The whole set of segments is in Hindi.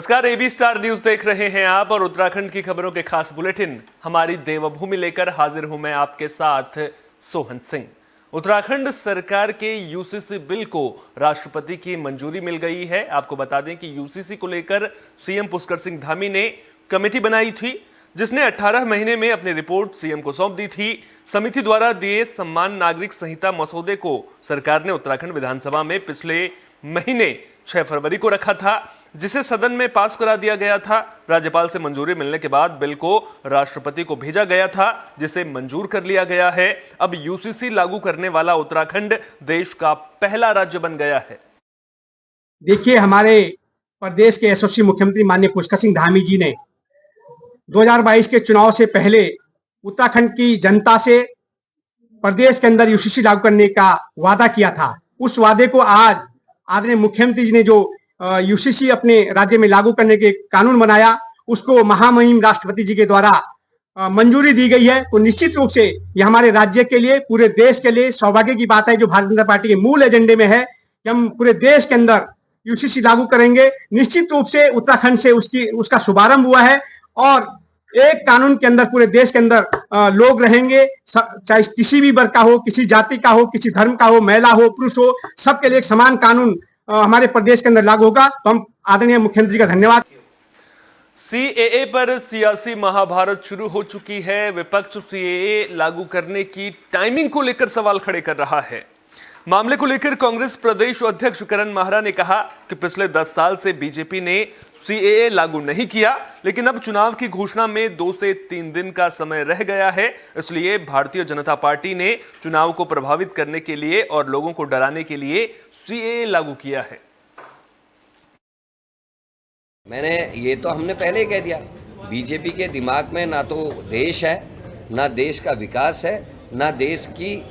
नमस्कार, एबी स्टार न्यूज देख रहे हैं आप और उत्तराखंड की खबरों के खास बुलेटिन हमारी देवभूमि लेकर हाजिर हूं मैं आपके साथ सोहन सिंह। उत्तराखंड सरकार के यूसीसी बिल को राष्ट्रपति की मंजूरी मिल गई है। आपको बता दें कि यूसीसी को लेकर सीएम पुष्कर सिंह धामी ने कमेटी बनाई थी जिसने 18 महीने में अपनी रिपोर्ट सीएम को सौंप दी थी। समिति द्वारा दिए सम्मान नागरिक संहिता मसौदे को सरकार ने उत्तराखंड विधानसभा में पिछले महीने 6 फरवरी को रखा था, जिसे सदन में पास करा दिया गया था। राज्यपाल से मंजूरी मिलने के बाद बिल को राष्ट्रपति को भेजा गया था, जिसे मंजूर कर लिया गया है। अब यूसीसी लागू करने वाला उत्तराखंड देश का पहला राज्य बन गया है। देखिए, हमारे प्रदेश के यशस्वी मुख्यमंत्री माननीय पुष्कर सिंह धामी जी ने 2022 के चुनाव से पहले उत्तराखंड की जनता से प्रदेश के अंदर यूसीसी लागू करने का वादा किया था। उस वादे को आज आदरणीय मुख्यमंत्री जी ने जो यूसीसी अपने राज्य में लागू करने के कानून बनाया, उसको महामहिम राष्ट्रपति जी के द्वारा मंजूरी दी गई है। तो निश्चित रूप से ये हमारे राज्य के लिए, पूरे देश के लिए सौभाग्य की बात है, जो भारतीय जनता पार्टी के मूल एजेंडे में है कि हम पूरे देश के अंदर यूसीसी लागू करेंगे। निश्चित रूप से उत्तराखंड से उसका शुभारंभ हुआ है और एक कानून के अंदर पूरे देश के अंदर लोग रहेंगे, चाहे किसी भी वर्ग का हो, किसी जाति का हो, किसी धर्म का हो, महिला हो, पुरुष हो, सबके लिए एक समान कानून हमारे प्रदेश के अंदर लागू होगा। तो हम आदरणीय मुख्यमंत्री का धन्यवाद। सीएए पर सियासी महाभारत शुरू हो चुकी है। विपक्ष सीएए लागू करने की टाइमिंग को लेकर सवाल खड़े कर रहा है। मामले को लेकर कांग्रेस प्रदेश अध्यक्ष करण माहरा ने कहा कि पिछले 10 साल से बीजेपी ने सीएए लागू नहीं किया, लेकिन अब चुनाव की घोषणा में 2 से 3 दिन का समय रह गया है, इसलिए भारतीय जनता पार्टी ने चुनाव को प्रभावित करने के लिए और लोगों को डराने के लिए सीएए लागू किया है। ये तो हमने पहले ही कह दिया, बीजेपी के दिमाग में ना तो देश है, ना देश का विकास है, ना देश की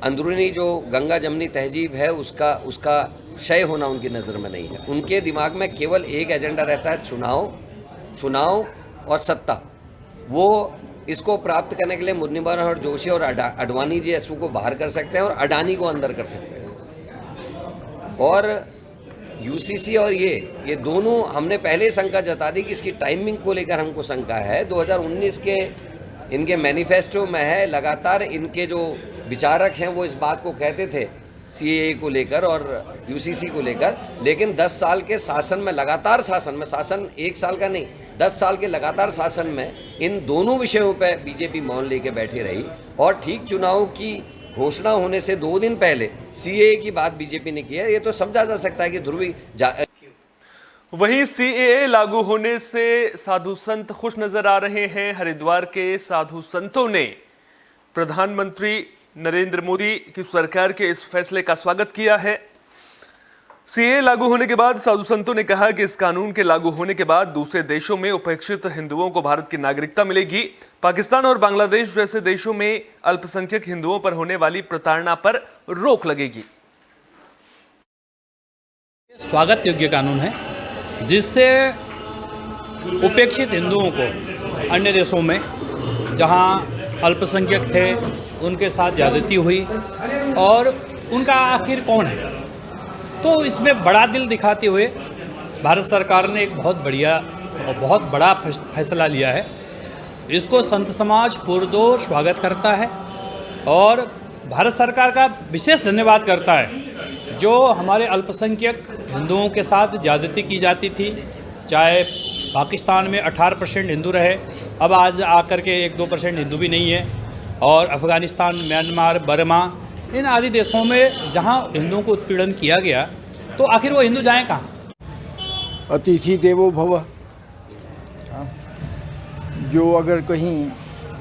अंदरूनी जो गंगा जमनी तहजीब है उसका क्षय होना उनकी नज़र में नहीं है। उनके दिमाग में केवल एक एजेंडा रहता है, चुनाव और सत्ता। वो इसको प्राप्त करने के लिए मुरलीधरन और जोशी और अडवाणी जी एसओ को बाहर कर सकते हैं और अडानी को अंदर कर सकते हैं। और यूसीसी और ये दोनों हमने पहले ही शंका जता दी कि इसकी टाइमिंग को लेकर हमको शंका है। 2019 के इनके मैनिफेस्टो में है, लगातार इनके जो विचारक हैं वो इस बात को कहते थे सीएए को लेकर और यूसीसी को लेकर, लेकिन 10 साल के शासन में, लगातार शासन 1 साल का नहीं, 10 साल के लगातार शासन में इन दोनों विषयों पर बीजेपी मौन लेके बैठी रही। और ठीक चुनाव की घोषणा होने से 2 दिन पहले सीएए की बात बीजेपी ने की है। ये तो समझा जा सकता है कि ध्रुवी वहीं सीएए लागू होने से साधु संत खुश नजर आ रहे हैं। हरिद्वार के साधु संतों ने प्रधानमंत्री नरेंद्र मोदी की सरकार के इस फैसले का स्वागत किया है। सीएए लागू होने के बाद साधु संतों ने कहा कि इस कानून के लागू होने के बाद दूसरे देशों में उपेक्षित हिंदुओं को भारत की नागरिकता मिलेगी। पाकिस्तान और बांग्लादेश जैसे देशों में अल्पसंख्यक हिंदुओं पर होने वाली प्रताड़ना पर रोक लगेगी। स्वागत योग्य कानून है जिससे उपेक्षित हिंदुओं को अन्य देशों में जहां अल्पसंख्यक थे उनके साथ ज्यादती हुई और उनका आखिर कौन है, तो इसमें बड़ा दिल दिखाते हुए भारत सरकार ने एक बहुत बढ़िया और बहुत बड़ा फैसला लिया है। इसको संत समाज पुरजोर स्वागत करता है और भारत सरकार का विशेष धन्यवाद करता है। जो हमारे अल्पसंख्यक हिंदुओं के साथ ज्यादती की जाती थी, चाहे पाकिस्तान में 18% हिंदू रहे, अब आज आकर के 1-2% हिंदू भी नहीं है, और अफ़गानिस्तान, म्यांमार, बर्मा, इन आदि देशों में जहां हिंदुओं को उत्पीड़न किया गया, तो आखिर वो हिंदू जाएं कहाँ? अतिथि देवो भव। जो अगर कहीं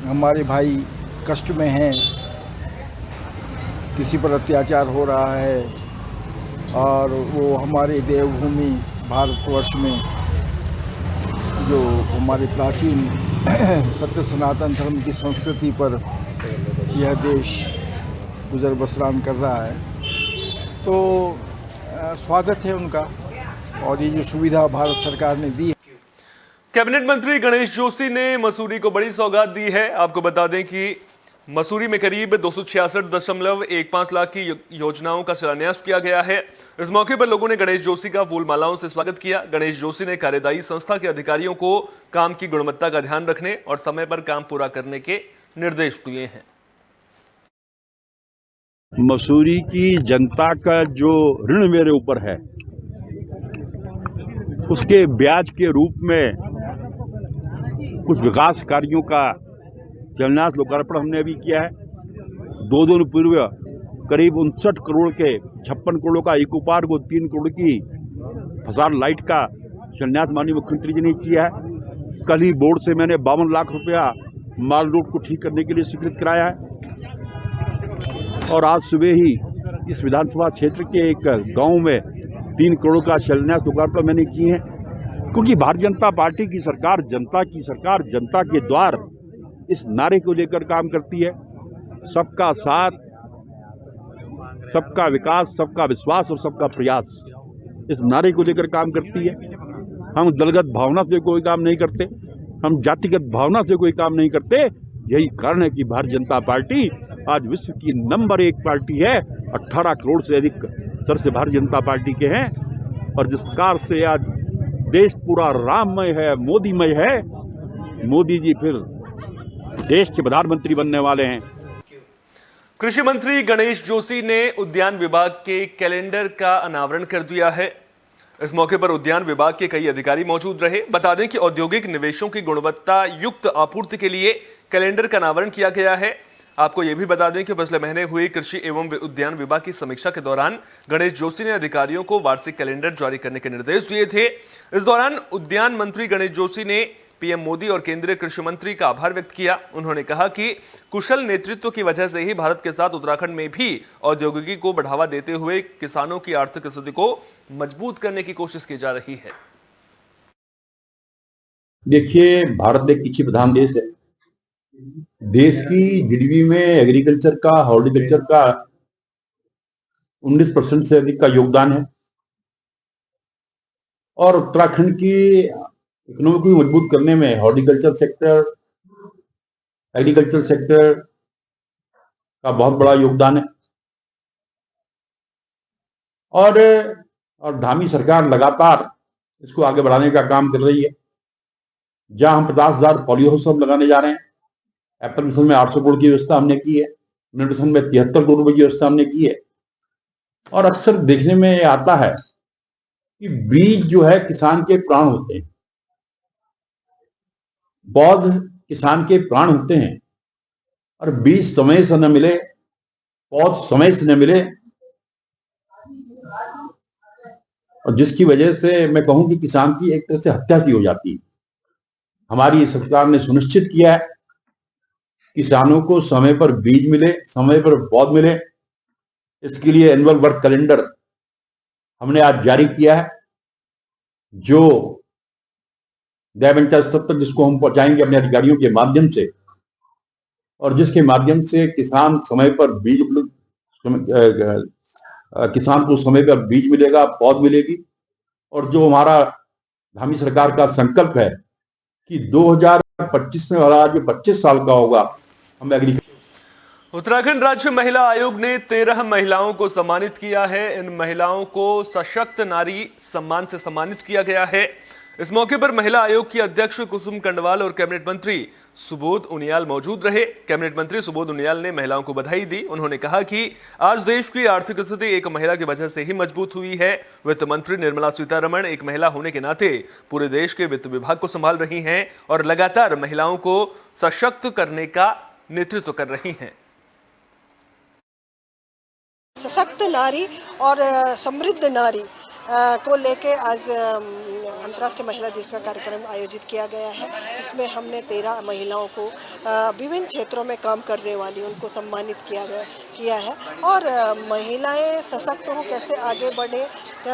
हमारे भाई कष्ट में हैं, किसी पर अत्याचार हो रहा है और वो हमारे देवभूमि भारतवर्ष में जो हमारे प्राचीन सत्य सनातन धर्म की संस्कृति पर यह देश गुजर बसरान कर रहा है, तो स्वागत है उनका। और ये जो सुविधा भारत सरकार ने दी है। कैबिनेट मंत्री गणेश जोशी ने मसूरी को बड़ी सौगात दी है। आपको बता दें कि मसूरी में करीब 266.15 लाख की योजनाओं का शिलान्यास किया गया है। इस मौके पर लोगों ने गणेश जोशी का फूल मालाओं से स्वागत किया। गणेश जोशी ने कार्यदायी संस्था के अधिकारियों को काम की गुणवत्ता का ध्यान रखने और समय पर काम पूरा करने के निर्देश दिए हैं। मसूरी की जनता का जो ऋण मेरे ऊपर है, उसके ब्याज के रूप में कुछ विकास कार्यों का शिलान्यास लोकार्पण हमने अभी किया है। 2 दिन पूर्व करीब 59 करोड़ के 56 करोड़ का इको पार्क और 3 करोड़ की फसाड लाइट का शिलान्यास माननीय मुख्यमंत्री जी ने किया है। कल ही बोर्ड से मैंने 52 लाख रुपया माल रोड को ठीक करने के लिए स्वीकृत कराया है और आज सुबह ही इस विधानसभा क्षेत्र के एक गांव में 3 करोड़ का शिलान्यास लोकार्पण मैंने किए हैं, क्योंकि भारतीय जनता पार्टी की सरकार जनता की सरकार, जनता के द्वार, इस नारे को लेकर काम करती है। सबका साथ, सबका विकास, सबका विश्वास और सबका प्रयास, इस नारे को लेकर काम करती है। हम दलगत भावना से कोई काम नहीं करते, हम जातिगत भावना से कोई काम नहीं करते। यही कारण है कि भारतीय जनता पार्टी आज विश्व की नंबर 1 पार्टी है। 18 करोड़ से अधिक सदस्य भारतीय जनता पार्टी के हैं और जिस प्रकार से आज देश पूरा राममय है, मोदीमय है, मोदी जी फिर देश के प्रधानमंत्री बनने वाले हैं। कृषि मंत्री गणेश जोशी ने उद्यान विभाग के कैलेंडर का अनावरण कर दिया है। इस मौके पर उद्यान विभाग के कई अधिकारी मौजूद रहे। बता दें कि औद्योगिक निवेशों की गुणवत्ता युक्त आपूर्ति के लिए कैलेंडर का अनावरण किया गया है। आपको यह भी बता दें कि पिछले महीने हुई कृषि एवं उद्यान विभाग की समीक्षा के दौरान गणेश जोशी ने अधिकारियों को वार्षिक कैलेंडर जारी करने के निर्देश दिए थे। इस दौरान उद्यान मंत्री गणेश जोशी ने पीएम मोदी और केंद्रीय कृषि मंत्री का आभार व्यक्त किया। उन्होंने कहा कि कुशल नेतृत्व की वजह से ही भारत के साथ उत्तराखंड में भी औद्योगिकी को बढ़ावा देते हुए किसानों की आर्थिक स्थिति को मजबूत करने की कोशिश की जा रही है। देखिए, भारत एक कृषि प्रधान देश है। देश की जीडीपी में एग्रीकल्चर का, हॉर्टिकल्चर का 19% से अधिक का योगदान है और उत्तराखंड की इकोनॉमी को मजबूत करने में हॉर्टिकल्चर सेक्टर, एग्रीकल्चर सेक्टर का बहुत बड़ा योगदान है। और धामी सरकार लगातार इसको आगे बढ़ाने का काम कर रही है। जहां हम 50,000 पॉलियो हाउस लगाने जा रहे हैं, एप्पल मिशन में 800 करोड़ की व्यवस्था हमने की है, न्यूट्रिशन में 73 करोड़ रुपए की व्यवस्था हमने की है। और अक्सर देखने में आता है कि बीज जो है किसान के प्राण होते हैं, पौध किसान के प्राण होते हैं और बीज समय से न मिले, पौध समय से न मिले, और जिसकी वजह से मैं कहूं कि किसान की एक तरह से हत्या सी हो जाती है। हमारी सरकार ने सुनिश्चित किया है किसानों को समय पर बीज मिले, समय पर पौध मिले। इसके लिए एनुअल वर्क कैलेंडर हमने आज जारी किया है, जो पंचायत स्तर तक जिसको हम पहुंचाएंगे अपने अधिकारियों के माध्यम से, और जिसके माध्यम से किसान समय पर बीज, किसान को समय पर बीज मिलेगा, पौध मिलेगी। और जो हमारा धामी सरकार का संकल्प है कि 2025 में वाला जो 25 साल का होगा, हम एग्रीकल्चर। उत्तराखंड राज्य महिला आयोग ने 13 महिलाओं को सम्मानित किया है। इन महिलाओं को सशक्त नारी सम्मान से सम्मानित किया गया है। इस मौके पर महिला आयोग की अध्यक्ष कुसुम कंडवाल और कैबिनेट मंत्री सुबोध उनियाल मौजूद रहे। कैबिनेट मंत्री सुबोध उनियाल ने महिलाओं को बधाई दी। उन्होंने कहा कि आज देश की आर्थिक स्थिति एक महिला की वजह से ही मजबूत हुई है। वित्त मंत्री निर्मला सीतारमण एक महिला होने के नाते पूरे देश के वित्त विभाग को संभाल रही हैं और लगातार महिलाओं को सशक्त करने का नेतृत्व कर रही हैं। सशक्त नारी और समृद्ध नारी को लेके आज अंतर्राष्ट्रीय महिला दिवस का कार्यक्रम आयोजित किया गया है। इसमें हमने 13 महिलाओं को विभिन्न क्षेत्रों में काम करने वाली उनको सम्मानित किया है। और महिलाएं सशक्त हो, कैसे आगे बढ़े,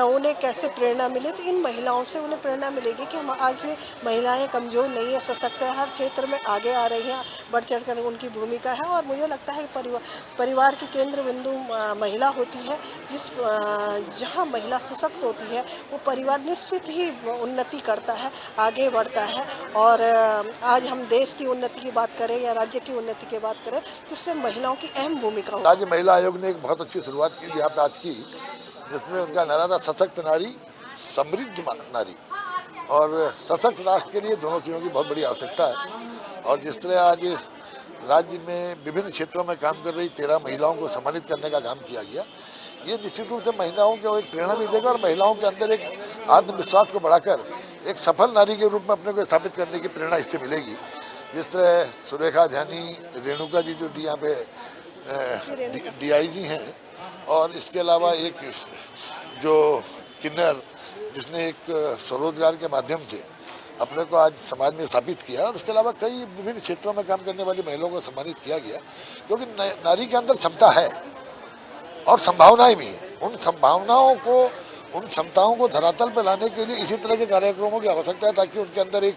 उन्हें कैसे प्रेरणा मिले, तो इन महिलाओं से उन्हें प्रेरणा मिलेगी कि हम आज महिलाएं कमज़ोर नहीं है, सशक्त है, हर क्षेत्र में आगे आ रही हैं, बढ़ चढ़ कर उनकी भूमिका है। और मुझे लगता है कि परिवार की केंद्र बिंदु महिला होती है। जहाँ महिला सशक्त होती है वो परिवार निश्चित ही उन्नति करता है, आगे बढ़ता है। और आज हम देश की उन्नति की बात करें या राज्य की उन्नति की बात करें तो इसमें महिलाओं की अहम भूमिका होती है। राज्य महिला आयोग ने एक बहुत अच्छी शुरुआत की यहाँ पे आज की, जिसमें उनका नारा था सशक्त नारी समृद्ध नारी। और सशक्त राष्ट्र के लिए दोनों चीज़ों की बहुत बड़ी आवश्यकता है। और जिस तरह आज राज्य में विभिन्न क्षेत्रों में काम कर रही 13 महिलाओं को सम्मानित करने का काम किया गया, ये निश्चित रूप से महिलाओं को एक प्रेरणा भी देगा और महिलाओं के अंदर एक आत्मविश्वास को बढ़ाकर एक सफल नारी के रूप में अपने को स्थापित करने की प्रेरणा इससे मिलेगी। जिस तरह सुरेखा ध्यानी रेणुका जी जो यहाँ पे DIG हैं, और इसके अलावा एक जो किन्नर जिसने एक स्वरोजगार के माध्यम से अपने को आज समाज में स्थापित किया, और इसके अलावा कई विभिन्न क्षेत्रों में काम करने वाली महिलाओं को सम्मानित किया गया, क्योंकि नारी के अंदर क्षमता है और संभावनाएं भी हैं। उन संभावनाओं को, उन क्षमताओं को धरातल पर लाने के लिए इसी तरह के कार्यक्रमों की आवश्यकता है, ताकि उनके अंदर एक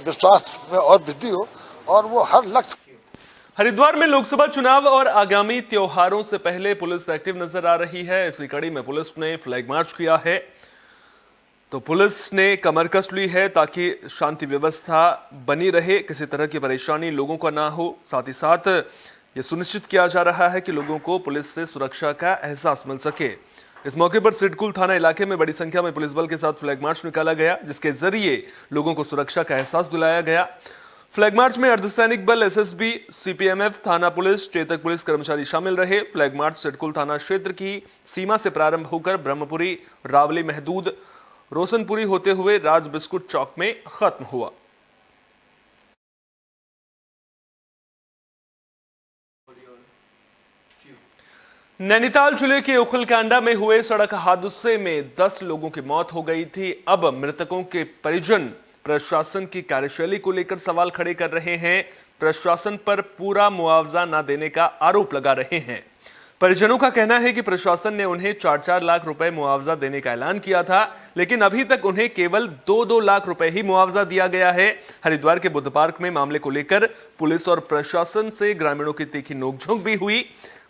विश्वास में और वृद्धि हो और वो हर लक्ष्य। हरिद्वार में लोकसभा चुनाव और आगामी त्योहारों से पहले पुलिस एक्टिव नजर आ रही है। इसी कड़ी में पुलिस ने फ्लैग मार्च किया है, तो पुलिस ने कमर कस ली है ताकि शांति व्यवस्था बनी रहे, किसी तरह की परेशानी लोगों को ना हो। साथ ही साथ ये सुनिश्चित किया जा रहा है कि लोगों को पुलिस से सुरक्षा का एहसास मिल सके। इस मौके पर सिडकुल थाना इलाके में बड़ी संख्या में पुलिस बल के साथ फ्लैग मार्च निकाला गया, जिसके जरिए लोगों को सुरक्षा का एहसास दिलाया गया। फ्लैग मार्च में अर्धसैनिक बल, SSB, CPMF, थाना पुलिस, चेतक पुलिस कर्मचारी शामिल रहे। फ्लैग मार्च सिडकुल थाना क्षेत्र की सीमा से प्रारंभ होकर ब्रह्मपुरी, रावली महदूद, रोशनपुरी होते हुए राज बिस्कुट चौक में खत्म हुआ। नैनीताल जिले के उखलकांडा में हुए सड़क हादसे में 10 लोगों की मौत हो गई थी। अब मृतकों के परिजन प्रशासन की कार्यशैली को लेकर सवाल खड़े कर रहे हैं। प्रशासन पर पूरा मुआवजा न देने का आरोप लगा रहे हैं। परिजनों का कहना है कि प्रशासन ने उन्हें 4-4 लाख रुपए मुआवजा देने का ऐलान किया था, लेकिन अभी तक उन्हें केवल 2-2 लाख रुपए ही मुआवजा दिया गया है। हरिद्वार के बुद्ध पार्क में मामले को लेकर पुलिस और प्रशासन से ग्रामीणों की तीखी नोकझोंक भी हुई।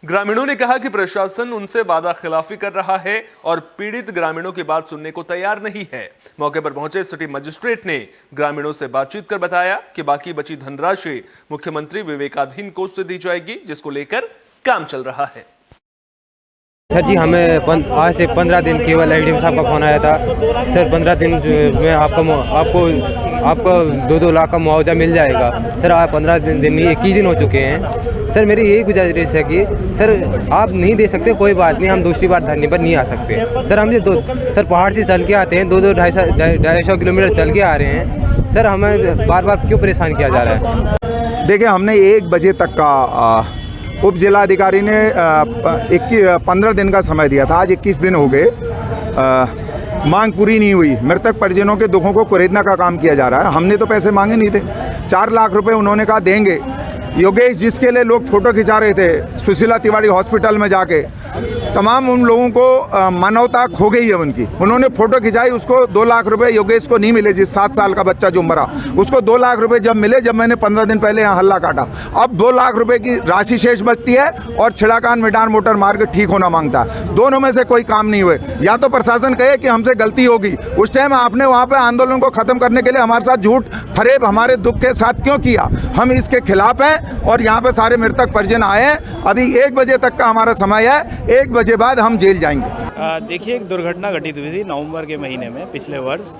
ग्रामीणों ने कहा कि प्रशासन उनसे वादा खिलाफी कर रहा है और पीड़ित ग्रामीणों की बात सुनने को तैयार नहीं है। मौके पर पहुंचे सिटी मजिस्ट्रेट ने ग्रामीणों से बातचीत कर बताया कि बाकी बची धनराशि मुख्यमंत्री विवेकाधीन कोष से दी जाएगी, जिसको लेकर काम चल रहा है। सर जी, हमें आज से 15 दिन केवल ADM साहब का फ़ोन आया था। सर 15 दिन में आपको 2-2 लाख का मुआवजा मिल जाएगा। सर आज 15 दिन नहीं 21 दिन हो चुके हैं। सर मेरी यही गुजारिश है कि सर आप नहीं दे सकते, कोई बात नहीं, हम दूसरी बार धरने पर नहीं आ सकते। सर हम सर पहाड़ से चल के आते हैं, 200-250 किलोमीटर चल के आ रहे हैं। सर हमें बार बार क्यों परेशान किया जा रहा है? देखिए, हमने 1 बजे तक का उप जिलाधिकारी ने 15 दिन का समय दिया था। आज 21 दिन हो गए, मांग पूरी नहीं हुई। मृतक परिजनों के दुखों को कुरेदने का काम किया जा रहा है। हमने तो पैसे मांगे नहीं थे। 4 लाख रुपए उन्होंने कहा देंगे। योगेश, जिसके लिए लोग फोटो खिंचा रहे थे सुशीला तिवारी हॉस्पिटल में जाके, तमाम उन लोगों को मानवता खो गई है उनकी। उन्होंने फोटो खिंचाई, उसको 2 लाख रुपए योगेश को नहीं मिले। जिस 7 साल का बच्चा जो मरा, उसको 2 लाख रुपए जब मिले, जब मैंने 15 दिन पहले यहाँ हल्ला काटा। अब 2 लाख रुपए की राशि शेष बचती है और छिड़ाकान मिडान मोटर मार्ग ठीक होना मांगता है। दोनों में से कोई काम नहीं हुए। या तो प्रशासन कहे कि हमसे गलती होगी, उस टाइम आपने वहाँ पे आंदोलन को खत्म करने के लिए हमारे साथ झूठ फरेब हमारे दुख के साथ क्यों किया? हम इसके खिलाफ हैं और यहाँ पे सारे मृतक परिजन आए हैं। अभी 1 बजे तक का हमारा समय है, 1 बजे बाद हम जेल जाएंगे। देखिए, एक दुर्घटना घटित हुई थी नवंबर के महीने में पिछले वर्ष।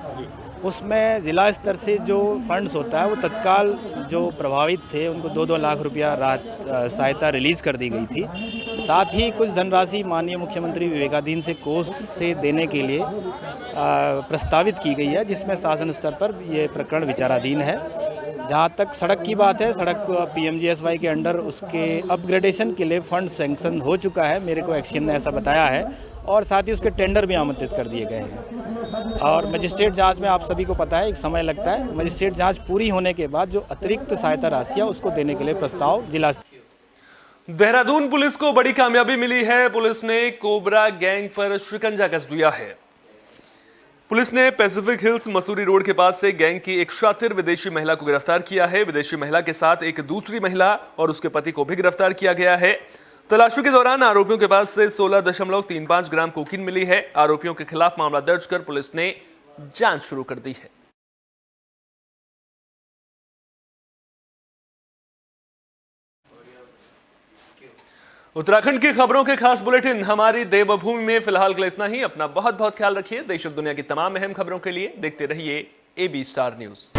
उसमें जिला स्तर से जो फंड्स होता है वो तत्काल जो प्रभावित थे उनको 2-2 लाख रुपया राहत सहायता रिलीज़ कर दी गई थी। साथ ही कुछ धनराशि माननीय मुख्यमंत्री विवेकाधीन से कोष से देने के लिए प्रस्तावित की गई है, जिसमें शासन स्तर पर ये प्रकरण विचाराधीन है। जहाँ तक सड़क की बात है, सड़क PMGSY के अंडर उसके अपग्रेडेशन के लिए फंड सैंक्शन हो चुका है, मेरे को एक्शन ने ऐसा बताया है, और साथ ही उसके टेंडर भी आमंत्रित कर दिए गए हैं। और मजिस्ट्रेट जांच में आप सभी को पता है एक समय लगता है। मजिस्ट्रेट जांच पूरी होने के बाद जो अतिरिक्त सहायता राशि है उसको देने के लिए प्रस्ताव जिला। देहरादून पुलिस को बड़ी कामयाबी मिली है। पुलिस ने कोबरा गैंग पर शिकंजा कस दिया है। पुलिस ने पैसिफिक हिल्स मसूरी रोड के पास से गैंग की एक शातिर विदेशी महिला को गिरफ्तार किया है। विदेशी महिला के साथ एक दूसरी महिला और उसके पति को भी गिरफ्तार किया गया है। तलाशी के दौरान आरोपियों के पास से 16.35 ग्राम कोकीन मिली है। आरोपियों के खिलाफ मामला दर्ज कर पुलिस ने जांच शुरू कर दी है। उत्तराखंड की खबरों के खास बुलेटिन हमारी देवभूमि में फिलहाल के लिए इतना ही। अपना बहुत बहुत ख्याल रखिए। देश और दुनिया की तमाम अहम खबरों के लिए देखते रहिए AB स्टार न्यूज।